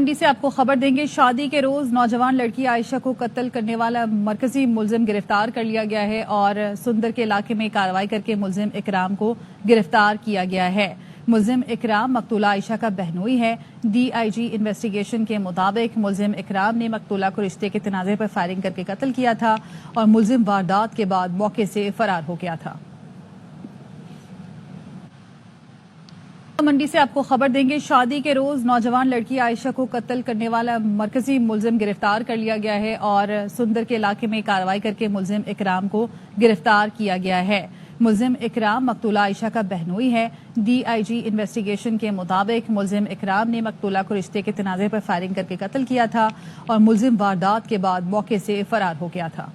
मंडी से आपको खबर देंगे। शादी के रोज नौजवान लड़की आयशा को कत्ल करने वाला मरकजी मुलजिम गिरफ्तार कर लिया गया है और सुंदर के इलाके में कार्रवाई करके मुलजिम इकराम को गिरफ्तार किया गया है। मुलजिम इकराम मकतूला आयशा का बहनोई है। डीआईजी इन्वेस्टिगेशन के मुताबिक मुलजिम इकराम ने मकतूला को रिश्ते के तनाजे पर फायरिंग करके कत्ल किया था और मुलजिम वारदात के बाद मौके से फरार हो गया था। मंडी से आपको खबर देंगे। शादी के रोज नौजवान लड़की आयशा को कत्ल करने वाला मरकजी मुलजिम गिरफ्तार कर लिया गया है और सुंदर के इलाके में कार्रवाई करके मुलजिम इकराम को गिरफ्तार किया गया है। मुलजिम इकराम मकतूला आयशा का बहनोई है। डीआईजी इन्वेस्टिगेशन के मुताबिक मुलजिम इकराम ने मकतूला को रिश्ते के तनाजे पर फायरिंग करके कत्ल किया था और मुलजिम वारदात के बाद मौके से फरार हो गया था।